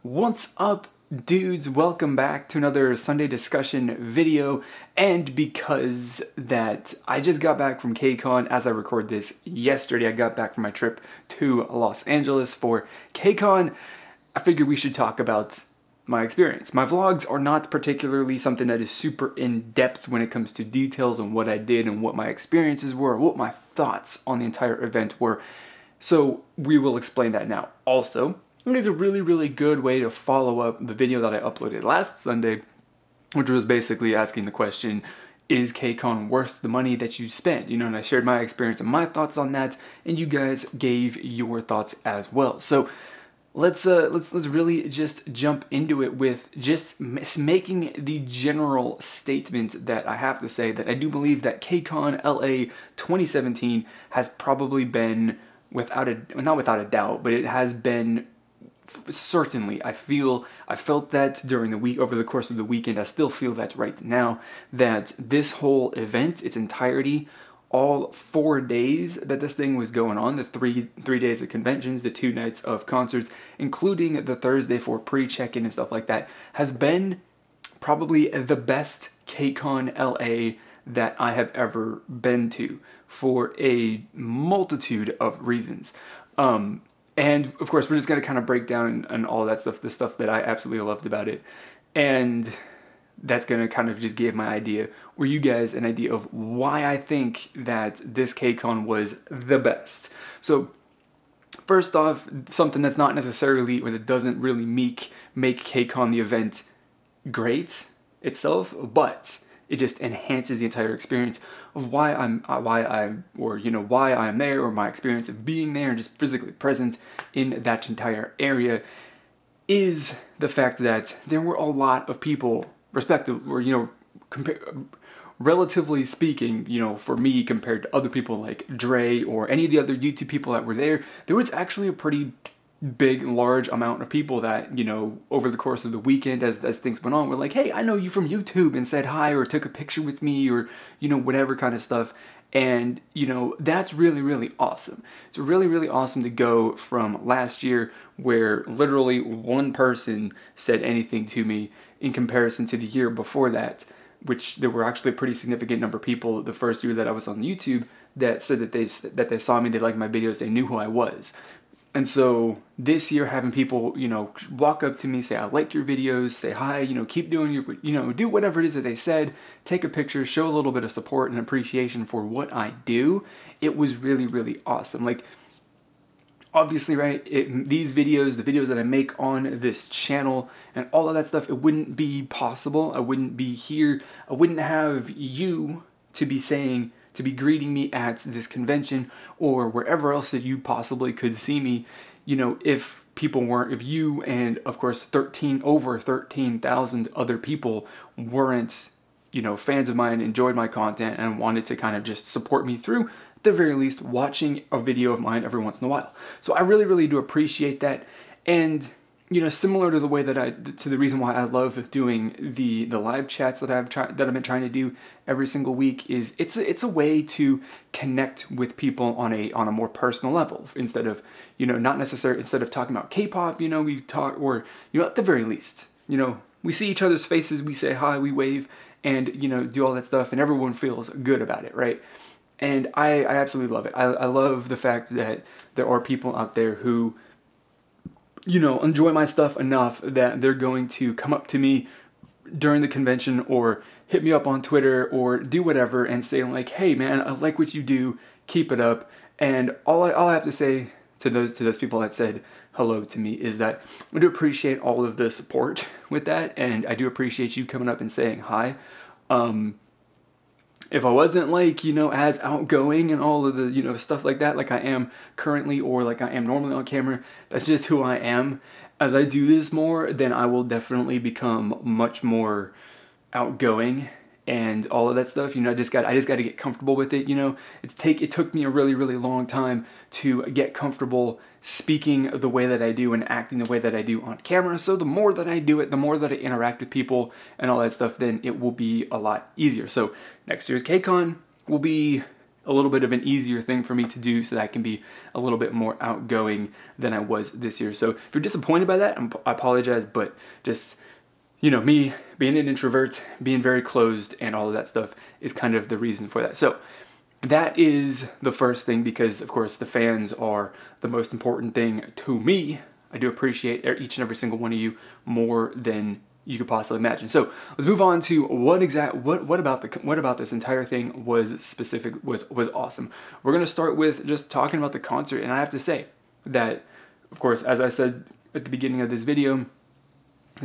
What's up, dudes? Welcome back to another Sunday discussion video. And because that I just got back from KCON as I record this yesterday, I got back from my trip to Los Angeles for KCON. I figured we should talk about my experience. My vlogs are not particularly something that is super in-depth when it comes to details on what I did and what my experiences were, what my thoughts on the entire event were. So we will explain that now. Also, I think it's a really good way to follow up the video that I uploaded last Sunday, which was basically asking the question, is KCON worth the money that you spent? You know, and I shared my experience and my thoughts on that, and you guys gave your thoughts as well. So let's really just jump into it with just making the general statement that I have to say that I do believe that KCON LA 2017 has probably been not without a doubt, but it has been certainly. I felt that during the week, over the course of the weekend. I still feel that right now, that this whole event, its entirety, all 4 days that this thing was going on, the three days of conventions, the 2 nights of concerts, including the Thursday for pre-check-in and stuff like that, has been probably the best KCON LA that I have ever been to for a multitude of reasons. And of course, we're just going to kind of break down and all that stuff, the stuff that I absolutely loved about it. And that's going to kind of just give my idea, or you guys an idea of why I think that this KCON was the best. So first off, something that's not necessarily, or that doesn't really make KCON the event great itself, but it just enhances the entire experience of why I'm there, or my experience of being there and just physically present in that entire area, is the fact that there were a lot of people, relatively speaking, for me compared to other people like Dre or any of the other YouTube people that were there, there was actually a pretty large amount of people that, over the course of the weekend, as things went on, were like, hey, I know you from YouTube, and said hi or took a picture with me, or, whatever kind of stuff. And, that's really awesome. It's really awesome to go from last year, where literally one person said anything to me, in comparison to the year before that, which there were actually a pretty significant number of people the first year that I was on YouTube that said that they saw me, they liked my videos, they knew who I was. And so this year, having people, walk up to me, say, I like your videos, say hi, keep doing your, do whatever it is that they said, take a picture, show a little bit of support and appreciation for what I do. It was really awesome. Like, obviously, right, these videos, the videos that I make on this channel and all of that stuff, it wouldn't be possible. I wouldn't be here. I wouldn't have you to be greeting me at this convention or wherever else that you possibly could see me, if you and of course over 13,000 other people weren't, fans of mine, enjoyed my content and wanted to kind of just support me through, at the very least, watching a video of mine every once in a while. So I really do appreciate that. And similar to the way that to the reason why I love doing the live chats that I've been trying to do every single week, is it's a way to connect with people on a more personal level, instead of instead of talking about K-pop, we talk, or at the very least, we see each other's faces, we say hi, we wave, and do all that stuff, and everyone feels good about it, right? And I absolutely love it. I love the fact that there are people out there who enjoy my stuff enough that they're going to come up to me during the convention or hit me up on Twitter or do whatever and say like, hey man, I like what you do, keep it up. And all I have to say to those people that said hello to me is that I do appreciate all of the support with that, and I do appreciate you coming up and saying hi. If I wasn't like, as outgoing and all of the, stuff like that, like I am currently, or like I am normally on camera, that's just who I am. As I do this more, then I will definitely become much more outgoing and all of that stuff. I just got to get comfortable with it. It took me a really long time to get comfortable speaking the way that I do and acting the way that I do on camera. So the more that I do it, the more that I interact with people and all that stuff, then it will be a lot easier. So next year's KCON will be a little bit of an easier thing for me to do so that I can be a little bit more outgoing than I was this year. So if you're disappointed by that, I apologize, but just, me being an introvert, being very closed and all of that stuff is kind of the reason for that. So that is the first thing, because of course the fans are the most important thing to me. I do appreciate each and every single one of you more than you could possibly imagine. So let's move on to what about this entire thing was awesome. We're gonna start with just talking about the concert, and I have to say that, of course, as I said at the beginning of this video,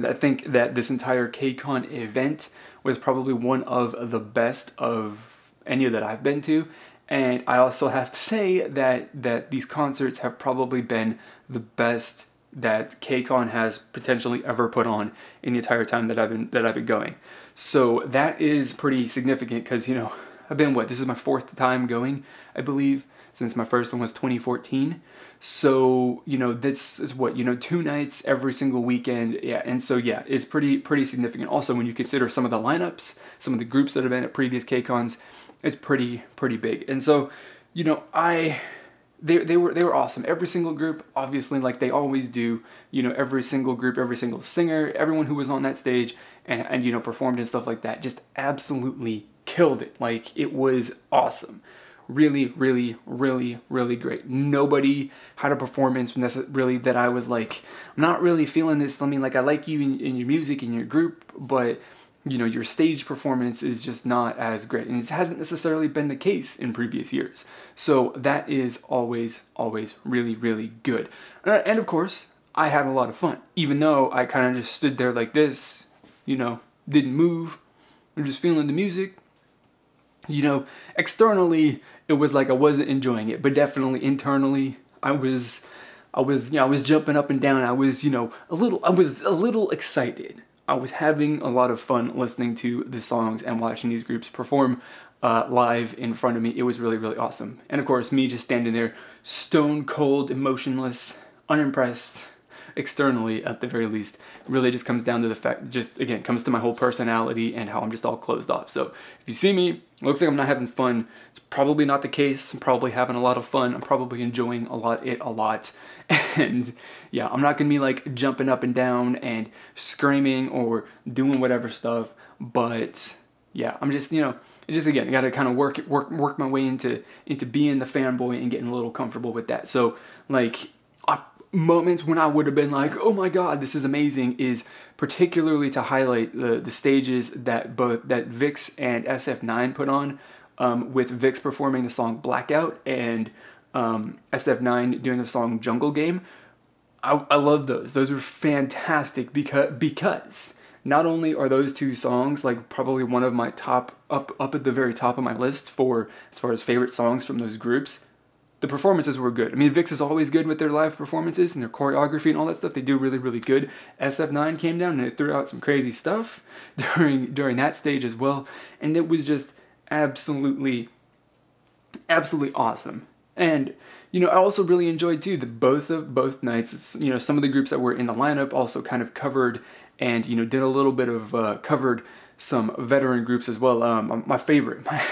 I think that this entire KCON event was probably one of the best of any that I've been to. And I also have to say that these concerts have probably been the best that KCON has potentially ever put on in the entire time that I've been going. So that is pretty significant, because I've been this is my 4th time going, I believe, since my first one was 2014. So this is 2 nights every single weekend. Yeah, and so yeah, it's pretty significant. Also, when you consider some of the lineups, some of the groups that have been at previous KCONs, it's pretty big. And so they were awesome. Every single group, obviously, like they always do, every single group, every single singer, everyone who was on that stage and performed and stuff like that, just absolutely killed it. Like, it was awesome. Really great. Nobody had a performance really that I was like, I'm not really feeling this. I mean, like, I like you in your music and your group, but your stage performance is just not as great. And it hasn't necessarily been the case in previous years. So that is always really good. And of course, I had a lot of fun. Even though I kind of just stood there like this, didn't move. I'm just feeling the music. Externally, it was like I wasn't enjoying it. But definitely internally, I was jumping up and down. I was a little excited. I was having a lot of fun listening to the songs and watching these groups perform live in front of me. It was really awesome. And of course, me just standing there, stone cold, emotionless, unimpressed, externally at the very least, really just comes down to the fact, comes to my whole personality and how I'm just all closed off. So if you see me, it looks like I'm not having fun. It's probably not the case. I'm probably having a lot of fun. I'm probably enjoying a lot. And yeah, I'm not gonna be like jumping up and down and screaming or doing whatever stuff. But yeah, I'm just again, I gotta kind of work my way into being the fanboy and getting a little comfortable with that. So like, moments when I would have been like, oh my god, this is amazing, is particularly to highlight the stages that Vix and SF9 put on, with Vix performing the song Blackout and SF9 doing the song Jungle Game. I love those. Those were fantastic because not only are those two songs like probably one of my top up at the very top of my list for as far as favorite songs from those groups, the performances were good. I mean, Vix is always good with their live performances and their choreography and all that stuff. They do really good. SF9 came down and they threw out some crazy stuff during that stage as well, and it was just absolutely awesome. And I also really enjoyed too that both nights, it's, some of the groups that were in the lineup also kind of covered and did a little bit of covered some veteran groups as well. My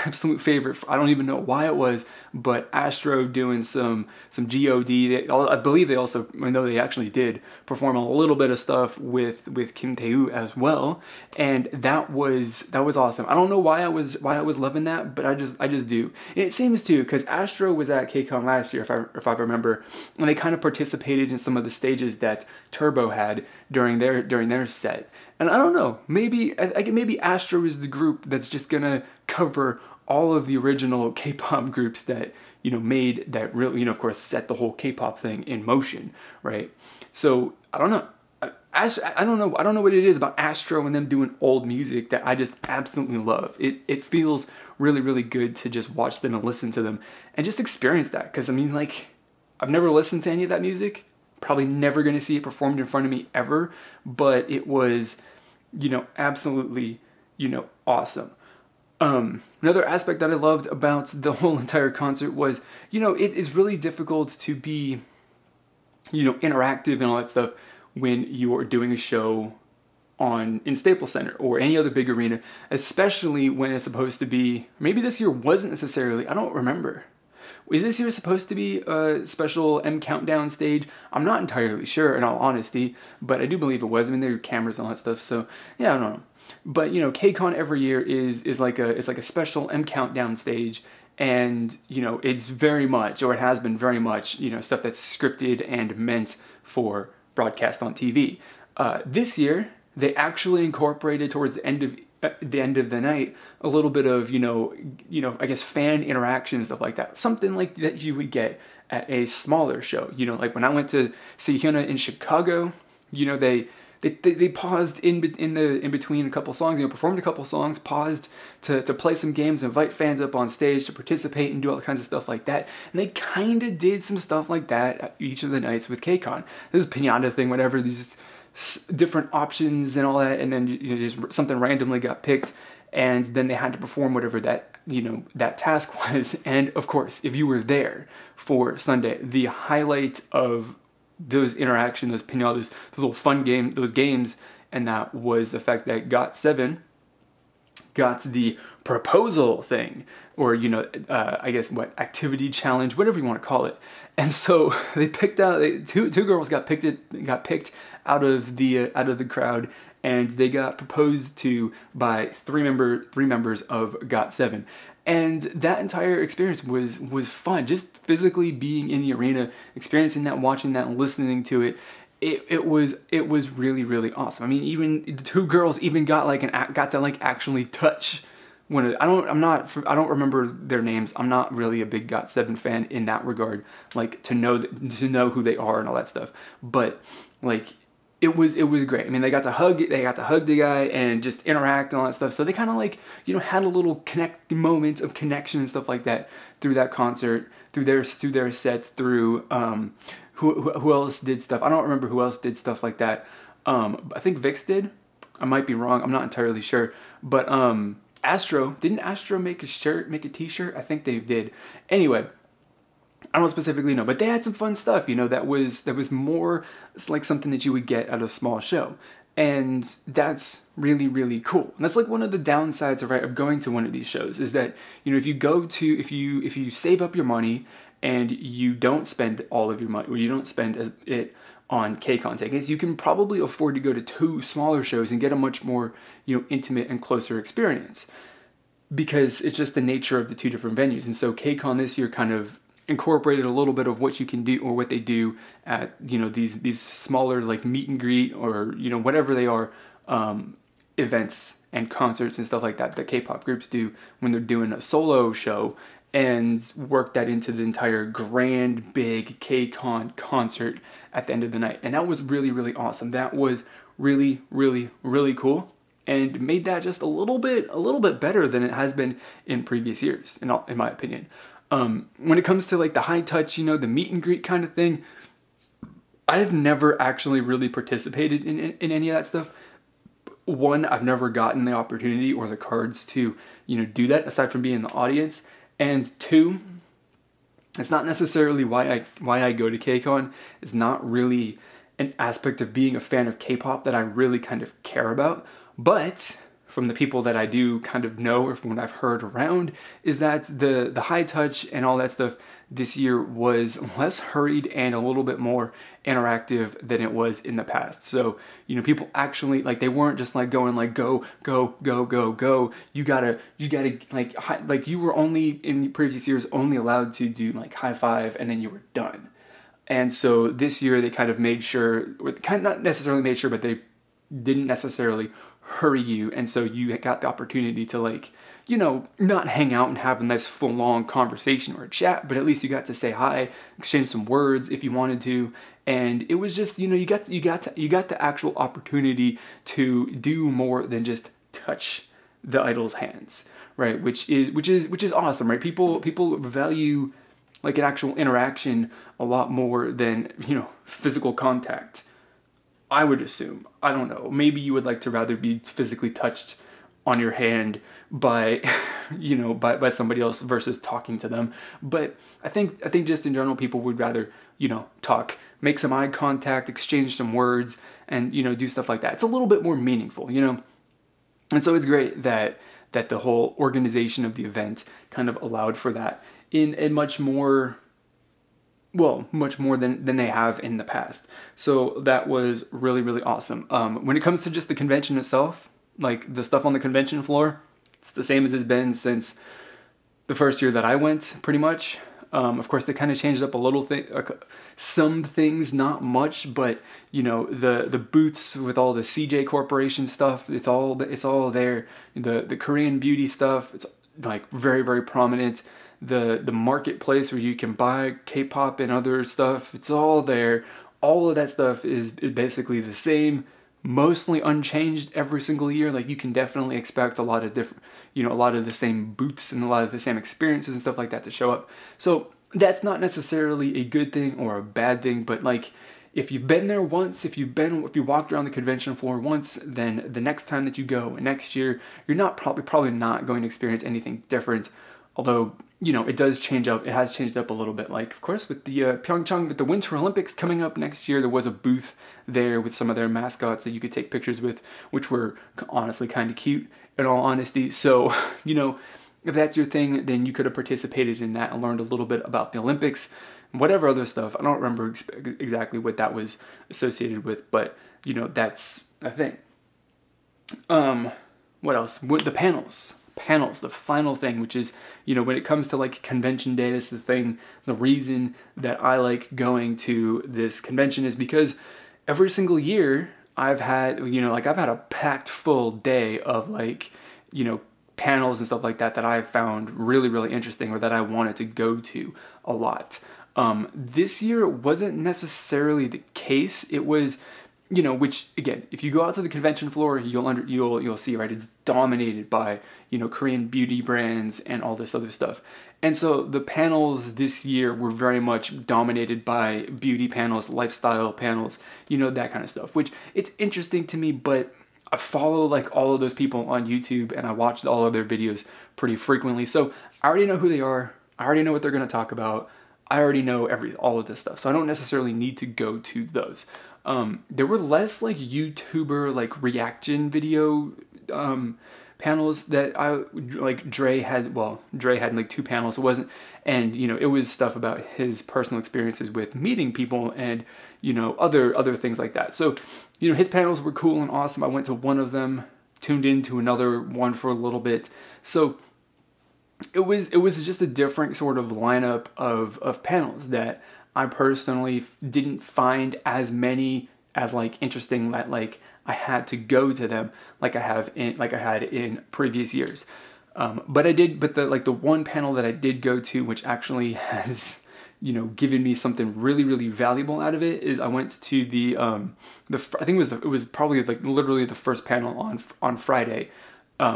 absolute favorite, I don't even know why it was, but Astro doing some GOD. I believe they also, I know they actually did perform a little bit of stuff with Kim Tae-woo as well, and that was awesome. I don't know why I was loving that, but I just do. And it seems to, because Astro was at KCON last year, if I remember, and they kind of participated in some of the stages that Turbo had during their set. And I don't know, maybe Astro is the group that's just gonna cover all of the original K-pop groups that made that really of course set the whole K-pop thing in motion, right? So I don't know. I don't know what it is about Astro and them doing old music that I just absolutely love. It feels really good to just watch them and listen to them and just experience that. Because I mean, like, I've never listened to any of that music. Probably never going to see it performed in front of me ever, but it was, absolutely, awesome. Another aspect that I loved about the whole entire concert was, it is really difficult to be, interactive and all that stuff when you're doing a show in Staples Center or any other big arena, especially when it's supposed to be, maybe this year wasn't necessarily, I don't remember. Is this year supposed to be a special M Countdown stage? I'm not entirely sure, in all honesty, but I do believe it was. I mean, there were cameras and all that stuff, so yeah, I don't know. But you know, KCON every year is like a special M Countdown stage, and you know, it's very much, or it has been very much, you know, stuff that's scripted and meant for broadcast on TV. This year, they actually incorporated towards the end of the night a little bit of I guess fan interaction and stuff like that, something like that you would get at a smaller show. You know, like when I went to see Hyuna in Chicago, you know, they paused in between a couple songs, you know, performed a couple songs, paused to play some games, invite fans up on stage to participate and do all kinds of stuff like that. And they kind of did some stuff like that at each of the nights with KCON. This pinata thing, whatever, these different options and all that, and then you know, just something randomly got picked, and then they had to perform whatever that task was. And of course, if you were there for Sunday, the highlight of those interaction, those pinatas, those little fun games, and that was the fact that GOT7 got the proposal thing, or I guess what activity challenge, whatever you want to call it. And so they picked out two girls got picked out of the crowd, and they got proposed to by three members of GOT7. And that entire experience was fun. Just physically being in the arena, experiencing that, watching that, and listening to it. It was really, really awesome. I mean, even the two girls even got to actually touch one. I don't remember their names. I'm not really a big GOT7 fan in that regard. Like to know who they are and all that stuff. But like it was great. I mean, they got to hug the guy and just interact and all that stuff. So they kind of had a little moments of connection and stuff like that through that concert, through their sets, through who else did stuff. I don't remember who else did stuff like that. I think Vix did. I might be wrong. I'm not entirely sure. But didn't Astro make a t-shirt? I think they did. Anyway, I don't specifically know, but they had some fun stuff, that was more like something that you would get at a small show. And that's really, really cool. And that's like one of the downsides of going to one of these shows is that, if you save up your money and you don't spend all of your money, or you don't spend it on KCON tickets, you can probably afford to go to two smaller shows and get a much more, intimate and closer experience, because it's just the nature of the two different venues. And so KCON this year kind of incorporated a little bit of what you can do, or what they do at these smaller like meet and greet, or whatever they are, events and concerts and stuff like that K-pop groups do when they're doing a solo show, and work that into the entire grand big KCON concert at the end of the night. And that was really, really awesome. That was really, really, really cool, and made that just a little bit better than it has been in previous years, in my opinion. When it comes to like the high touch, the meet and greet kind of thing, I've never actually really participated in any of that stuff. One, I've never gotten the opportunity or the cards to, do that aside from being in the audience. And two, it's not necessarily why I go to KCON. It's not really an aspect of being a fan of K-pop that I really kind of care about. But from the people that I do kind of know, or from what I've heard around, is that the high touch and all that stuff this year was less hurried and a little bit more interactive than it was in the past. So, people actually, like, they weren't just like going like, go, go, go, go, go. You gotta like you were only in previous years only allowed to do like high five and then you were done. And so this year they kind of made sure, or kind of not necessarily made sure, but they didn't necessarily hurry you, and so you got the opportunity to like, not hang out and have a nice full long conversation or a chat, but at least you got to say hi, exchange some words if you wanted to. And it was just, you got the actual opportunity to do more than just touch the idol's hands, right? Which is awesome, right? People value like an actual interaction a lot more than, physical contact. I would assume. I don't know. Maybe you would like to rather be physically touched on your hand by, by somebody else versus talking to them. But I think just in general, people would rather, talk, make some eye contact, exchange some words, and, do stuff like that. It's a little bit more meaningful, And so it's great that the whole organization of the event kind of allowed for that in a much more than they have in the past. So that was really, really awesome. When it comes to just the convention itself, like the stuff on the convention floor, it's the same as it's been since the first year that I went, pretty much. Of course, they kind of changed up a little thing, some things, not much, but the booths with all the CJ Corporation stuff, it's all there. The Korean beauty stuff, it's like very, very prominent. The marketplace where you can buy K-pop and other stuff, it's all there. All of that stuff is basically the same, mostly unchanged every single year. Like you can definitely expect a lot of different, a lot of the same booths and a lot of the same experiences and stuff like that to show up. So that's not necessarily a good thing or a bad thing, but like if you've been there once, if you walked around the convention floor once, then the next time that you go next year, you're not probably not going to experience anything different. Although, it does change up. It has changed up a little bit. Like, of course, with the Pyeongchang, with the Winter Olympics coming up next year, there was a booth there with some of their mascots that you could take pictures with, which were honestly kind of cute, in all honesty. So, if that's your thing, then you could have participated in that and learned a little bit about the Olympics, whatever other stuff. I don't remember exactly what that was associated with, but, that's a thing. What else? The panels, the final thing, which is, when it comes to like convention day, this is the thing, the reason that I like going to this convention is because every single year I've had, I've had a packed full day of like, panels and stuff like that I've found really, really interesting or that I wanted to go to a lot. This year it wasn't necessarily the case. It was, which again, if you go out to the convention floor, you'll see, right? It's dominated by, Korean beauty brands and all this other stuff. And so the panels this year were very much dominated by beauty panels, lifestyle panels, that kind of stuff, which it's interesting to me, but I follow like all of those people on YouTube and I watch all of their videos pretty frequently. So I already know who they are. I already know what they're going to talk about. I already know all of this stuff. So I don't necessarily need to go to those. There were less like YouTuber like reaction video panels that I like. Dre had like 2 panels. It wasn't, and it was stuff about his personal experiences with meeting people and other things like that. So his panels were cool and awesome. I went to one of them, tuned into another one for a little bit. So it was just a different sort of lineup of panels that I personally didn't find as many as like interesting that like I had to go to them like I had in previous years. But the one panel that I did go to, which actually has given me something really, really valuable out of it, is I went to the I think it was probably like literally the first panel on Friday,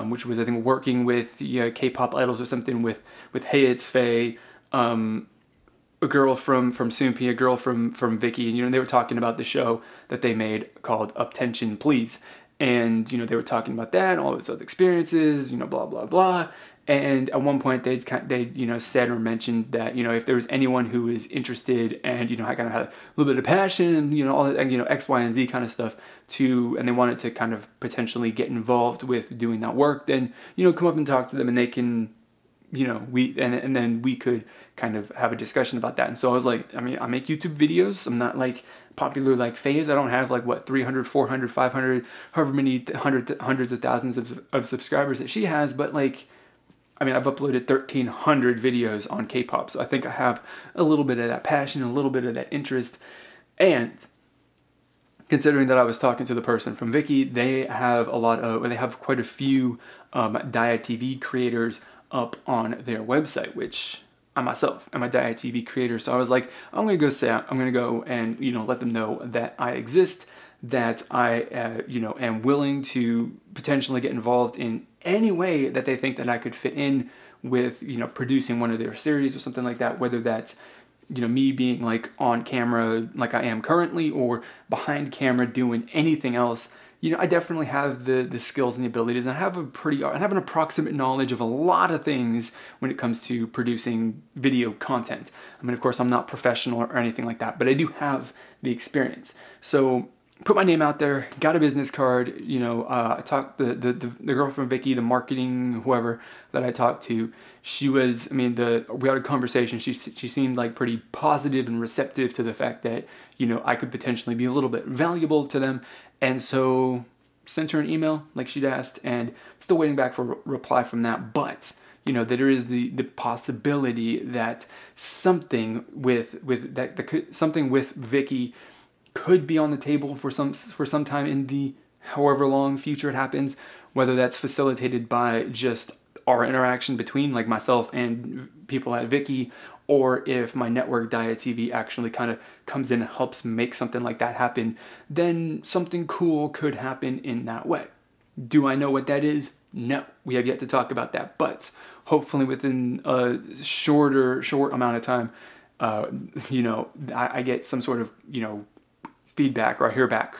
which was I think working with K-pop idols or something with Hey It's Faye, a girl from Soompi, a girl from Vicky, and they were talking about the show that they made called Up Tension Please, and they were talking about that and all those other experiences, blah blah blah. And at one point they said or mentioned that if there was anyone who is interested and I kind of had a little bit of passion and all that, and X, Y, and Z kind of stuff and they wanted to kind of potentially get involved with doing that work, then come up and talk to them and they can and then we could kind of have a discussion about that. And so I was like, I make YouTube videos. I'm not like popular like FaZe. I don't have like 300, 400, 500, however many hundreds of thousands of subscribers that she has. But like, I've uploaded 1,300 videos on K-pop. So I think I have a little bit of that passion, a little bit of that interest. And considering that I was talking to the person from Vicky, they have quite a few Diet TV creators up on their website, which I myself am a Diet TV creator. So I was like, I'm going to go and, let them know that I exist, that I, am willing to potentially get involved in any way that they think that I could fit in with, producing one of their series or something like that, whether that's, me being like on camera like I am currently or behind camera doing anything else, you know, I definitely have the skills and the abilities, and I have an approximate knowledge of a lot of things when it comes to producing video content. I mean, of course, I'm not professional or anything like that, but I do have the experience. So put my name out there, got a business card, you know, I talked, the girl from Vicky, the marketing, whoever that I talked to, she was, I mean, we had a conversation, she seemed like pretty positive and receptive to the fact that, you know, I could potentially be a little bit valuable to them, and so sent her an email like she'd asked, and still waiting back for a reply from that, but, you know, there is the possibility that something with Vicky could be on the table for some time in the however long future it happens, whether that's facilitated by just our interaction between like myself and people at Vicky, or if my network Diet TV actually kind of comes in and helps make something like that happen, then something cool could happen in that way. Do I know what that is? No, we have yet to talk about that, but hopefully within a short amount of time, you know, I get some sort of, you know, feedback, or I hear back,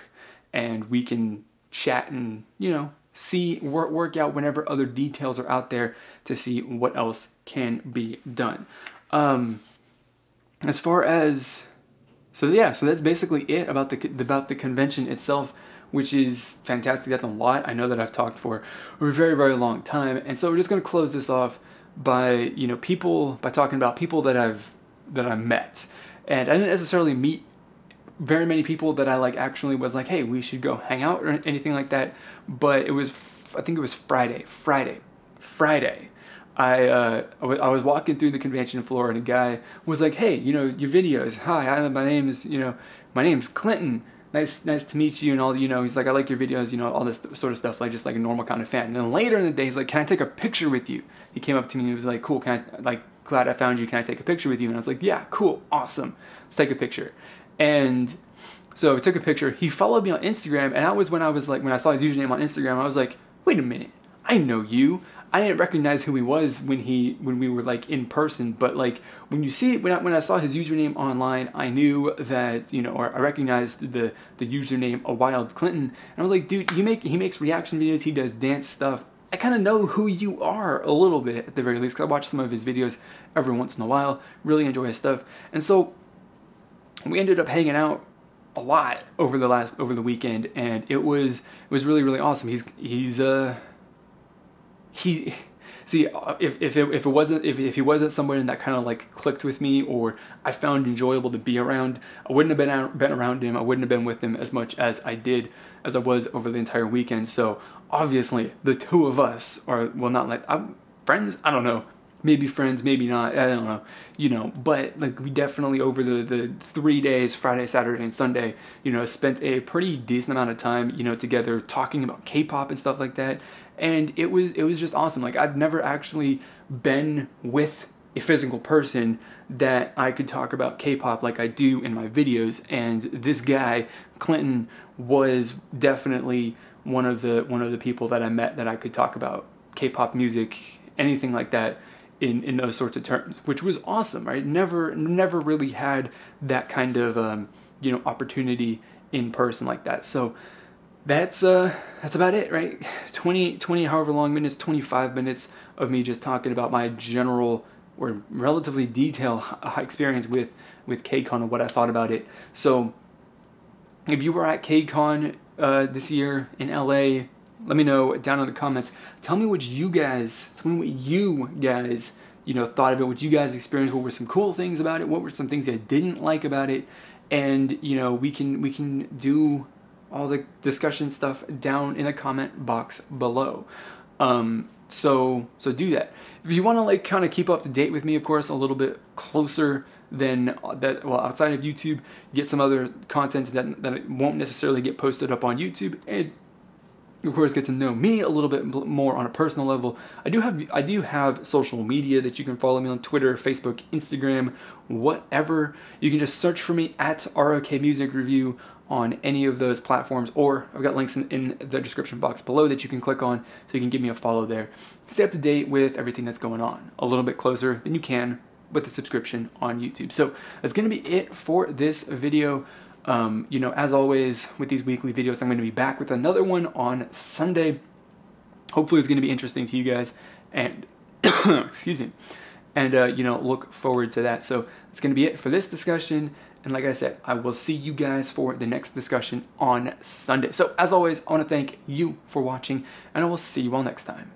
and we can chat and, you know, see, work out whenever other details are out there to see what else can be done. As far as, so that's basically it about the convention itself, which is fantastic. That's a lot. I know that I've talked for a very, very long time, and so we're just going to close this off by, you know, by talking about people that I've met, and I didn't necessarily meet very many people that I like actually was like, hey, we should go hang out or anything like that. But it was, I think it was Friday. I was walking through the convention floor, and a guy was like, hey, you know, your videos. Hi, my name's Clinton. Nice to meet you, and all, you know, he's like, I like your videos, you know, all this sort of stuff, like just like a normal kind of fan. And then later in the day, he's like, can I take a picture with you? He came up to me and he was like, cool, glad I found you, can I take a picture with you? And I was like, yeah, cool, awesome, let's take a picture. And so we took a picture. He followed me on Instagram, and that was when I saw his username on Instagram, I was like, wait a minute, I know you. I didn't recognize who he was when we were like in person, but like when I saw his username online, I knew that, you know, or I recognized the username A Wild Clinton, and I was like, dude, he makes reaction videos, he does dance stuff. I kind of know who you are a little bit at the very least, because I watch some of his videos every once in a while, really enjoy his stuff, and so we ended up hanging out a lot over the weekend, and it was really, really awesome. If he wasn't someone that kind of like clicked with me, or I found enjoyable to be around, I wouldn't have been around him. I wouldn't have been with him as much as I was over the entire weekend. So obviously the two of us are, well, not like friends, I don't know. Maybe friends, maybe not, I don't know, you know, but like we definitely over the 3 days, Friday, Saturday, and Sunday, you know, spent a pretty decent amount of time, you know, together talking about K-pop and stuff like that, and it was just awesome. Like, I've never actually been with a physical person that I could talk about K-pop like I do in my videos, and this guy, Clinton, was definitely one of the people that I met that I could talk about K-pop music, anything like that, in those sorts of terms, which was awesome, right? Never really had that kind of you know, opportunity in person like that. So that's about it, right? 20 however long minutes, 25 minutes of me just talking about my general or relatively detailed experience with KCON and what I thought about it. So if you were at KCON this year in LA, let me know down in the comments. Tell me what you guys, you know, thought of it, what you guys experienced, what were some cool things about it, what were some things you didn't like about it, and, you know, we can do all the discussion stuff down in the comment box below. So do that. If you want to like kind of keep up to date with me, of course, a little bit closer than that, well, outside of YouTube, get some other content that won't necessarily get posted up on YouTube, and of course get to know me a little bit more on a personal level. I do have social media that you can follow me on: Twitter, Facebook, Instagram, whatever. You can just search for me at ROK Music Review on any of those platforms, or I've got links in the description box below that you can click on, so you can give me a follow there. Stay up to date with everything that's going on a little bit closer than you can with the subscription on YouTube. So that's going to be it for this video. You know, as always with these weekly videos, I'm going to be back with another one on Sunday. Hopefully it's going to be interesting to you guys, and excuse me, and you know, look forward to that. So it's going to be it for this discussion. And like I said, I will see you guys for the next discussion on Sunday. So as always, I want to thank you for watching, and I will see you all next time.